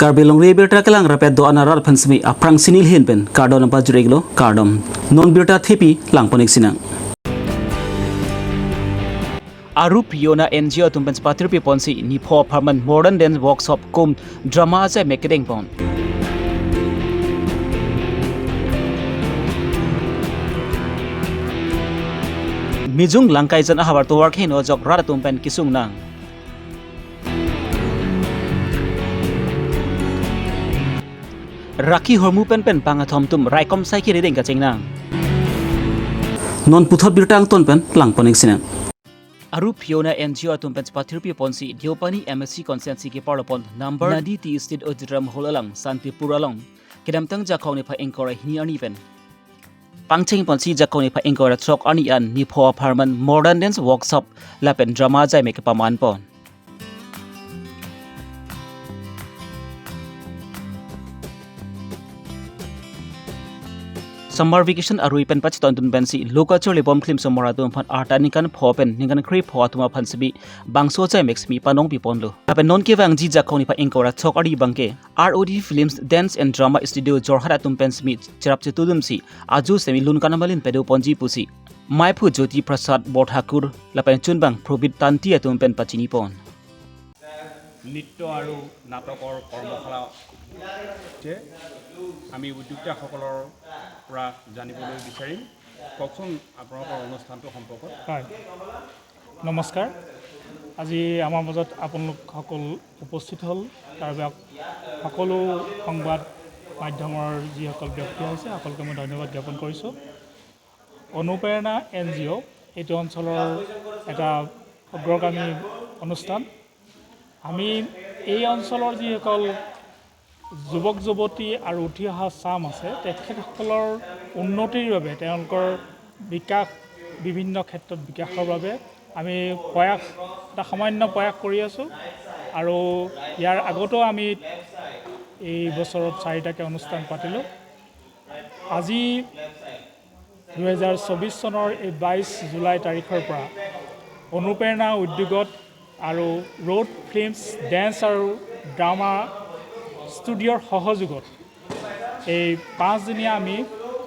Karbi Longri Abirta kelang rapet do anarar pansmi aprang sinil hinpen kardon apa jureglo kardom non birta thepi lang ponik sinang Arup Yona NGO tumpens patirpi ponsi ni pho permanent modern dance workshop kum drama se mekedeng pon Mijung Langkaijan ahawar to work hin ojok rara tumpen kisung nang Raki hormu pen pangathom tum raikom sai ki redeng ka chengnang Non puthot birtang ton pen lang ponik sinang Arup Yona NGO tumpens patirpi ponsi diopani MSc consensi ke parlopon number nadi ti state odram holalang santipuralong kedamtang jakhong ni pha engkora hini ani pen Pangcheng ponsi jakhong ni pha engkora chok ani an ni pho permanent modern dance workshop lapen drama jai make paman pon Summer vacation arui pen pach ton tun pensi local chole bom klim somora tum phan artani kan phopen ningan kri pho tuma phan sibi bangso chai max mi panong pi ponlo ape non ke wang ji jakhoni pa engkora chokari bangke ROD Films Dance and Drama Studio Jorhara tum pen smi cherap che tudum si aju semi lun kanamalin pedo ponji pusi Maipu Jyoti Prasad Bodhakur lapen chunbang probit tanti atum pen pachini pon নৃত্য আৰু নাটকৰ কৰ্মশালা যে আমি উদ্যোক্তাসকলৰ পৰা জানিবলৈ বিচাৰিম কওকচোন আপোনালোকৰ অনুষ্ঠানটো সম্পৰ্কত হয় নমস্কাৰ আজি আমাৰ মাজত আপোনালোক সকল উপস্থিত হ'ল তাৰ বাবে সকলো সংবাদ মাধ্যমৰ যিসকল ব্যক্তি আছে সকলোকে মই ধন্যবাদ জ্ঞাপন কৰিছোঁ অনুপ্ৰেৰণা NGO এইটো অঞ্চলৰ এটা অগ্ৰগামী অনুষ্ঠান আমি এই অঞ্চলৰ যিসকল যুৱক যুৱতী আৰু উঠি অহা চাম আছে তেখেতসকলৰ উন্নতিৰ বাবে তেওঁলোকৰ বিকাশ বিভিন্ন ক্ষেত্ৰত বিকাশৰ বাবে আমি এটা সামান্য প্ৰয়াস কৰি আছোঁ আৰু ইয়াৰ আগতেও আমি এই বছৰত 4টাকৈ অনুষ্ঠান পাতিলোঁ আজি 2024 চনৰ এই 22 জুলাই তাৰিখৰ পৰা অনুপ্ৰেৰণা উদ্যোগত আৰু ৰোড ফিল্মছ ডেন্স আৰু ড্ৰামা ষ্টুডিঅ'ৰ সহযোগত এই 5 দিনীয়া আমি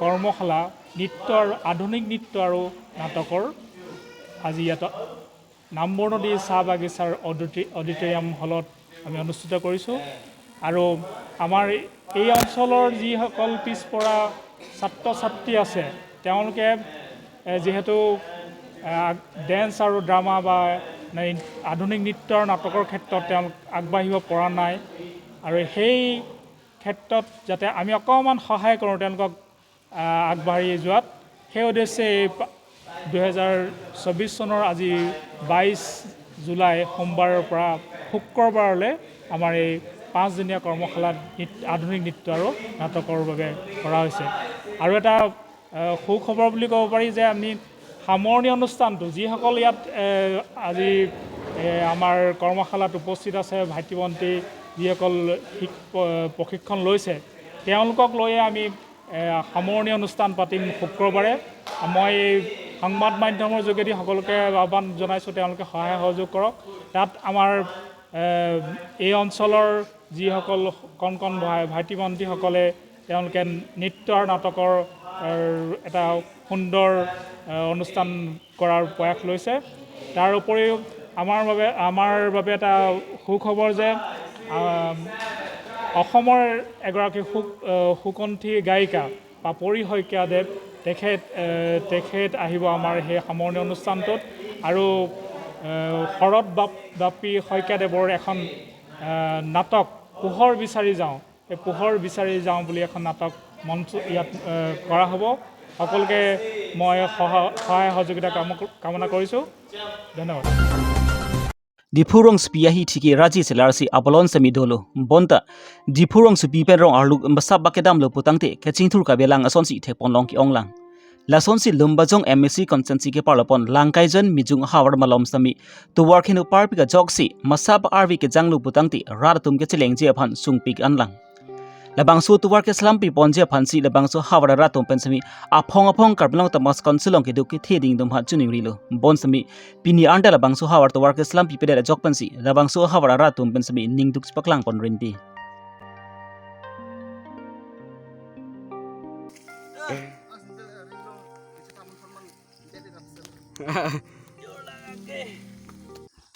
কৰ্মশালা নৃত্য আৰু আধুনিক নৃত্য আৰু নাটকৰ আজি ইয়াত নামবৰ্ণদী চাহ বাগিচাৰ অডিটৰিয়াম হলত আমি অনুষ্ঠিত কৰিছোঁ আৰু আমাৰ এই অঞ্চলৰ যিসকল পিছপৰা ছাত্ৰ ছাত্ৰী আছে তেওঁলোকে যিহেতু ডেন্স আৰু ড্ৰামা বা আধুনিক নৃত্য আৰু নাটকৰ ক্ষেত্ৰত তেওঁলোক আগবাঢ়িব পৰা নাই আৰু সেই ক্ষেত্ৰত যাতে আমি অকণমান সহায় কৰোঁ তেওঁলোকক আগবাঢ়ি যোৱাত সেই উদ্দেশ্যে 2024 চনৰ আজি 22 জুলাই সোমবাৰৰ পৰা শুক্ৰবাৰলৈ আমাৰ এই 5 দিনীয়া কৰ্মশালা আধুনিক নৃত্য আৰু নাটকৰ বাবে কৰা হৈছে আৰু এটা সুখবৰ বুলি ক'ব পাৰি যে আমি সামৰণি অনুষ্ঠানটো যিসকল ইয়াত আজি আমাৰ কৰ্মশালাত উপস্থিত আছে ভাইটি ভণ্টি যিসকল প্ৰশিক্ষণ লৈছে তেওঁলোকক লৈয়ে আমি সামৰণি অনুষ্ঠান পাতিম শুক্ৰবাৰে মই সংবাদ মাধ্যমৰ যোগেদি সকলোকে আহ্বান জনাইছোঁ তেওঁলোকে সহায় সহযোগ কৰক তাত আমাৰ এই অঞ্চলৰ যিসকল কণ কণ ভাইটি ভণ্টিসকলে তেওঁলোকে নৃত্য আৰু নাটকৰ এটা সুন্দৰ অনুষ্ঠান কৰাৰ প্ৰয়াস লৈছে তাৰ উপৰিও আমাৰ বাবে এটা সুখবৰ যে অসমৰ এগৰাকী সুকণ্ঠী গায়িকা পাপৰি শইকীয়াদেৱ তেখেত আহিব আমাৰ সেই সামৰণি অনুষ্ঠানটোত আৰু শৰৎ বাপী শইকীয়াদেৱৰ এখন নাটক পোহৰ বিচাৰি যাওঁ এই পোহৰ বিচাৰি যাওঁ বুলি এখন নাটক মঞ্চ ইয়াত কৰা হ'ব সকলোকে মই সহায় সহযোগিতা কামনা কৰিছোঁ ধন্যবাদ Dipurong spiahi thiki raji selarsi abalon semi dolo bonta dipurong supi perong arlu mbasab bakedam lo putangte kachingthur ka belang asonsi thekponlong ki onglang lasonsi lumbajong MSc consensi ke parlapon Langkaijan mijung hawar malom sami to workinu parpika jogsi masab RV ke janglu putangte raratum ke chelengje aphan sungpik anlang labangso tuwar ke slampi ponje phansi labangso hawara ratom pensami apong karblong tamas konsilong ke duki theding dum ha chuning rilo bonsami pini anda labangso hawar tuwar ke slampi pedera jokpansi labangso hawara ratom pensami ningduk spaklang pon rinpi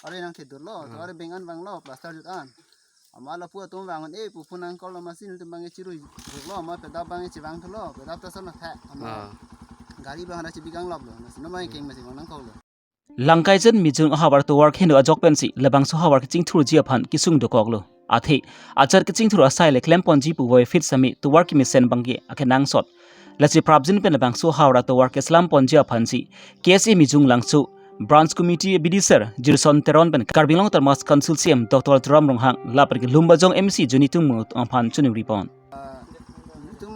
Are nang tidur lo, tu are bengan bang lo, plaster jutaan. Amala pu tu bangun pu punang kalau masin tu bangi ciru lo, ama pedap bangi cibang tu lo, pedap tu sana thak. Ama gari bang ada cibigang lo, nasi nama yang masih manang kau lo. Langkaijan mijung hawar to work hendo ajok pensi lebang so hawar kicing thur jia phan kisung do koklo athe ajar kicing thur asai le klem ponji pu voi fit sami to work mi sen bangge akenang sot lachi prabjin pen lebang so hawra to work islam ponji phansi kse mijung langsu branch committee bidisar jirson teron pen Karbi Longri Abirta council cm dr tram ronghang lapar ki lumbajong mc juni tung phan chuni ripon Tum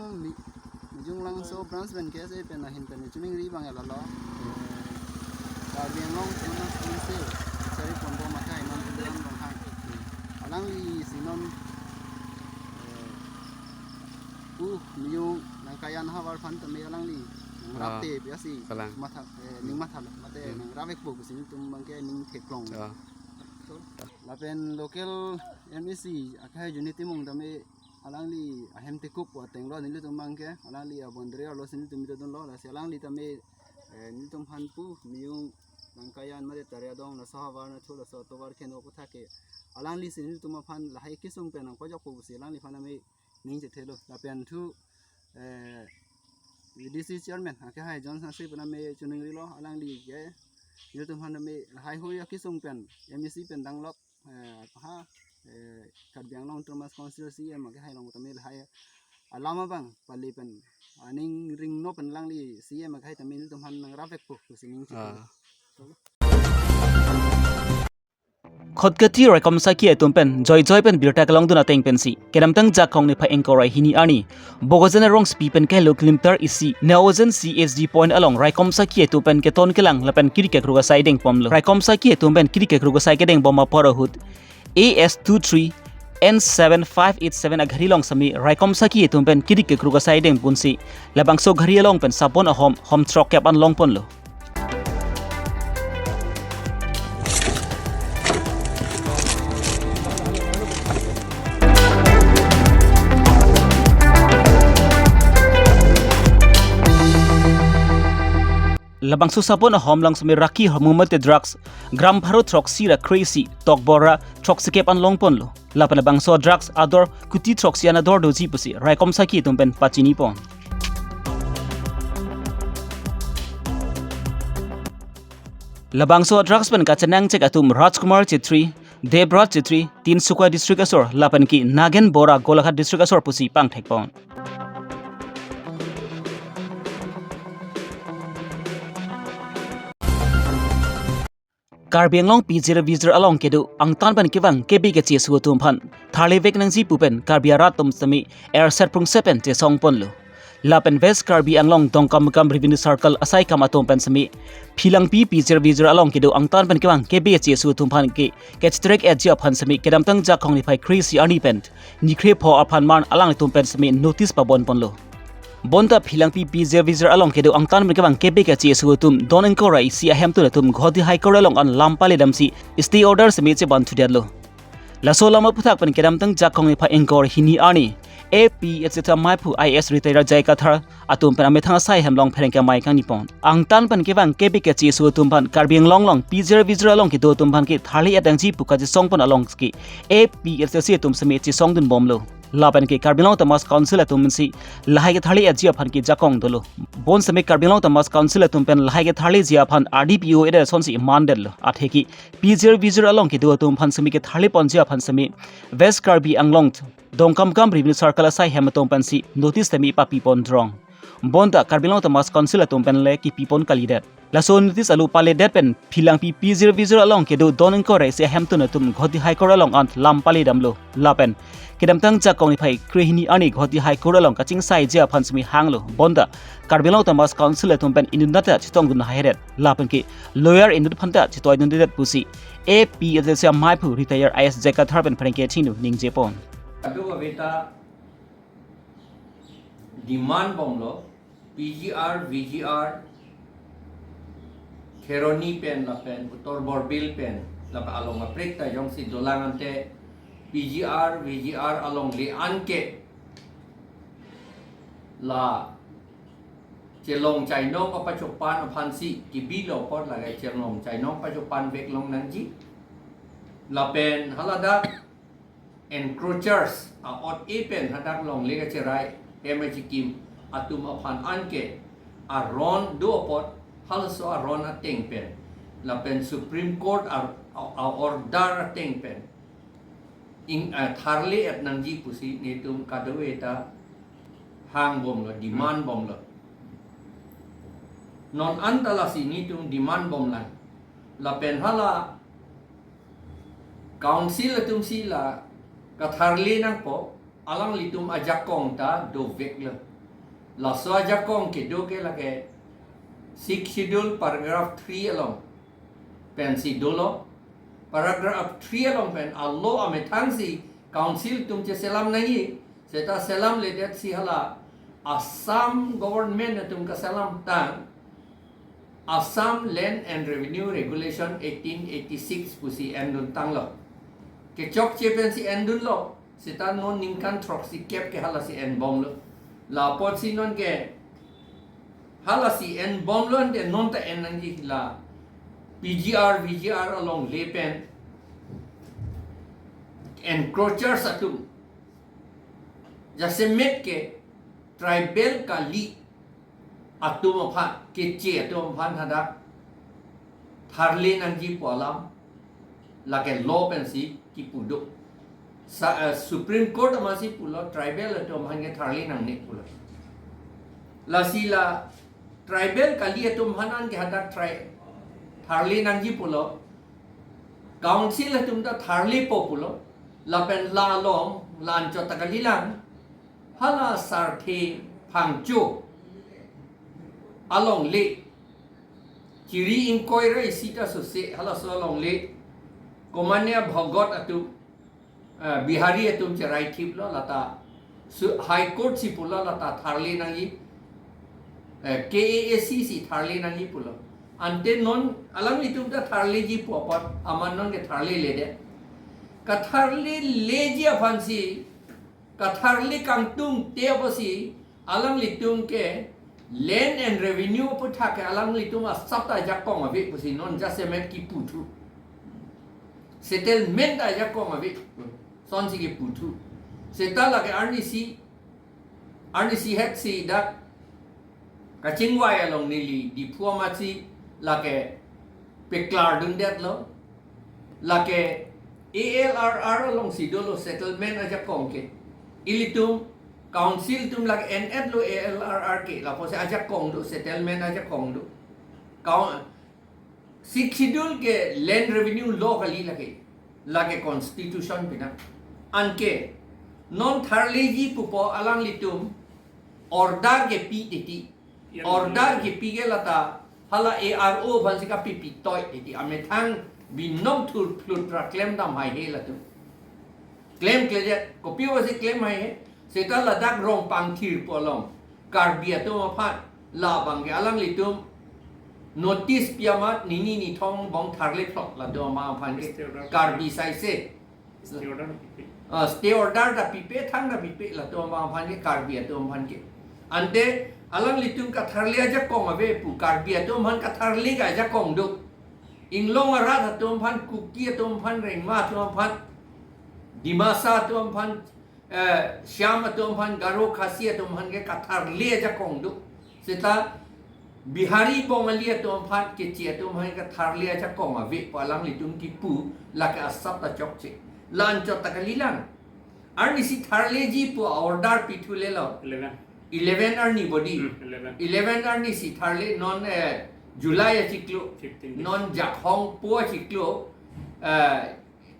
mijung langso branch pen kse pen ahin pen chuni ri bang lo. Karbi Longri Abirta seri pondok makai non tujuan ronghang. Alang li sinon mijung Langkaijan hawar phan tami alang li rapte biasi matha ning matha mate nang ravek bo sini tum bangke ning theklong lapen local MEC akai unity mung tami alang li ahem tekup wa tenglo ni tum bangke alang li abondre lo sini tum don lo la alang li tami ni tum phan pu mijung Langkaijan mate tare dong la sahawar na thula so towar khen o thake alang li sini tum phan la hai kisung pen ko jok pu si alang li phan ami ning je thelo lapen thu VDC chairman akai hai Johnson se puna me chuning ri lo alang li ke ni tum phan me hai hoya kisung pen MEC pen dang lok ha Karbi Longri Abirta constituency em akai hai long tami hai alama bang pali pen aning ring no pen lang li CM akai tami ni tum phan nang ravek pu sining khotkati rekom saki pen joy pen birta kalong duna teng pensi kedam tang jak kong ne pha engkorai hini ani bogozen rong spi pen kai lo kilometer isi neozen CSD point along raikom saki pen keton kelang lapen kiri ke kruga siding pomlo raikom saki pen kiri ke kruga sai kedeng boma porahut AS23 N7587 aghari long sami raikom saki pen kiri ke kruga siding punsi labang so ghari long pen sapon ahom hom truck cap an long ponlo labang susapon a hom lang sumi raki homumate drugs gram pharo troxy ra crazy tokbora troxicap an longpon lo lapan labang so drugs ador kuti troxy an ador doji pusi raikom saki tumpen pachini pon labang so drugs pen kachanang chek atum Rajkumar Chitri Debraj Chitri Tinsukwa district asor lapan ki Nagen Bora Golaghat district asor pusi pang thekpon Karbi Long P0 Vizor along kedu ang tan pan kiwang kebi ke chi su tum phan tharle vek nang ji pupen Karbi Arat tum sami air set prung sepen te song pon lo lapen west Karbi anglong dongkam kam revenue circle asai kam atom pen sami philang P0 Vizor along kedu ang tan pan kiwang kebi ke chi su tum phan ke trek edge of han sami kedam tang ja khong ni phai crazy ani pen ni khre pho aphan man alang tum pen sami notice pa bon pon lo bonta philang P0 Vizor along kedu ang tan merkabang kebe ka chi su tum donen ko rai si ahem tu tum ghodi high court along an lampale damsi stay order semi che ban thu lo la so lama puthak pan kedam tang jakong ni pha engkor hini ani AP etc mai phu IS retire jai ka thar atum pan ame thanga sai hem long phereng ka mai kang ni pon ang tan pan kebang kebe ka chi su tum pan Karbi long P0 Vizor along ki do tum pan ki thali adang ji puka ji song pan along ki AP etc tum semi chi song dun bom lo lapan ke Karbi Longri Abirta council atum si lahai ke thali ajia phan ki jakong dolo bon same Karbi Longri Abirta council atum pen lahai ke thali jia phan RDPO eda sonsi mandel athe ki P0 Vizor along ki do atum phan sami ke thali ponjia phan sami west Karbi anglong dongkam kam revenue circle asai hematom pen si notice tami pa pipon drong bonda Karbi Longri Abirta council atum pen le ki pipon kalidet la so notice alu pale det pen philang P0 Vizor along ke do donen ko re se hemtun atum ghoti high court along ant lam pale damlo lapen kedam tang jakong ni phai krehini ani ghoti high court along kaching sai jia phansmi hanglo bonda Karbi Longri Abirta council atum pen inunata chitong dun hairet lapen ki lawyer inut phanta chitoi dun det pusi AP adesa mai phu retire IS jeka tharpen phrengke thinu ningje pon aduga beta demand bomlo PGR VGR Kheroni pen la pen utor borbil pen la along aprek ta jong si dolang ante PGR VGR along li anke la จะลงใจน้องก็ปัจจุบันพันสิกิบีโลพอดละไงจะลงใจน้องปัจจุบันเวกลงนั้นจีเราเป็นฮัลโหลดัก encroachers ออดเอเป็นฮัลดักลงเล็กเชไรเอเมจิกิมอัตุมาพันอันเกอารอนดูพอดฮัลโหลสอารอนอัตเต็งเป็นเราเป็น Supreme Court ออร์ดาร์อัตเต็งเป็นอิงทาร์เลอัตนังจีปุสินี่ตุมคาดเวตาhang bom lo demand bom lo non antala sini tum demand bom lan la pen hala council tum sila ka tharli nang po alang litum ajakong ta do vek lo la so ajakong ke do ke la ke 6 schedule paragraph 3 along pen si dolo paragraph 3 along pen allo ame thang si council tum che selam nahi seta selam le det si hala Assam government na tum ka selam tang Assam Land and Revenue Regulation 1886 pusi endun tang lo ke chok che pen si endun lo seta non ningkan trok si kep ke hala si en bom lo la pot si non ke hala si en bom lo de non ta en nang la VGR along le pen encroachers atum jase met ke tribal kali atum pha ke che atum phan hada tharle nang ji polam la ke law pen si ki pudo Supreme Court ma si pulo tribal atum han ke tharle nang ne pulo la sila tribal kali atum hanan ke hada tharle nang ji pulo council atum da tharle po pulo la pen la long lan cho takalilang hala sarthi phangchu along le chiri inquiry sita so se hala so along le komanya bhogot atu bihari atum cherai thip lo lata high court si pulo lata tharli nangi KASC si tharli nangi pulo ante non alang litum da tharli ji popot aman non ke tharli le de ka tharli le ji afansi Katharli kangtung teosi alang litung ke land and revenue putha ke alang litung a sapta jakong avi pusi non jasemet ki putu settlement a jakong avi son si ki putu setala ke RNC het si dak kachingwai along nili diplomacy la ke peklar dung det lo la ke ALRR along si dolo settlement a jakong ke ilitum council tum lag NF lo ALRR ke la pose aja kong do settlement aja kong do six schedule ke land revenue law kali lage constitution pina anke non tharle ji pupo alang litum order ke pi order ke pi ge lata hala ARO bhansika pi toy eti amethang binom thul flut proclaim da mai he latu claim kleje kopi wasi claim hai hai seta ladak rong pang thir polong Karbi to ma phat la bang ge alang litum notice piamat nini ni thong bong tharle thlok la do ma phan ge Karbi sai se stay order da pipe thang da pipe la to ma phan ge Karbi to phan ge ante alang litum ka tharle ja kong ave pu Karbi to man ka tharle ga ja kong do inglong ara to phan kuki to phan reng ma to phan Dimasa tuam phan Syam tuam phan Garo Khasia tuam phan ke kathar le ja kong du seta Bihari bongalia tuam phan ke chia tuam phan kathar le ja kong ave palang litum ki pu la ka asap ta chok che lan chot ta kalilan arni si tharle ji pu order pithule lo 11 arni body 11 arni si tharle non July chiklo non jakhong po chiklo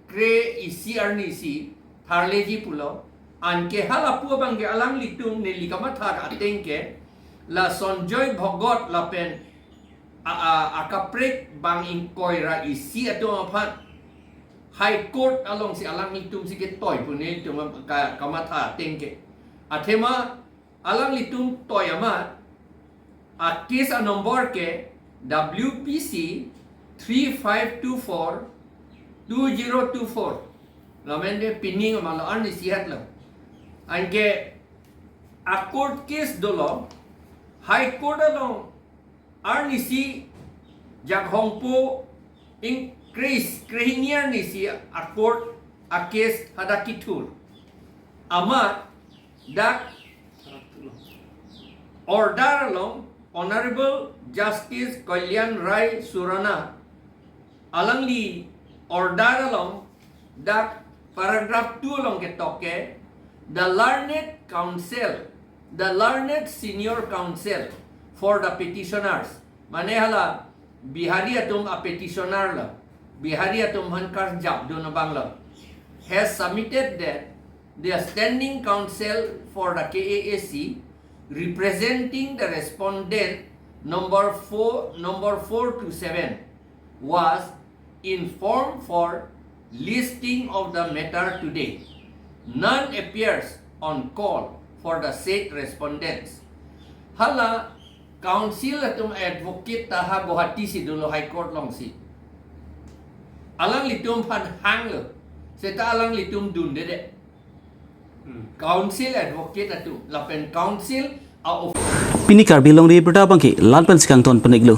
Kre isi arni si tharle ji pulo anke hala pu bangge alang litung ne likama thar atengke la sonjoy bhogot la pen akaprek bang inkoira isi ato phat high court along si alang litung si ke toy pune tum kama tha atengke athema alang litung toy ama a case a number ke WPC 3524 2024 lamende pinning malo arni sihat lo anke a court case dolo High Court along Arnisi Jak Hongpo increase Krehinier Nisi a court a case hadakitur. Amat dak order along Honorable Justice Kalyan Rai Surana alangli order along dak paragraph 2 along ke toke the learned senior counsel for the petitioners manehala bihari atum a petitioner la bihari atum hankar jab do na bangla has submitted that the standing counsel for the KAAC representing the respondent number 4 to 7 was informed for listing of the matter today. None appears on call for the said respondents. Hala counsel atum advocate taha Guwahati si dulo High Court long si. Alang litum pan hang lo. Seta alang litum dun dede. Counsel advocate atu lapen counsel Pini Karbi Longri Abirta bangki lanpan sikang ton peneglu.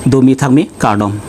Domi thangmi kardom.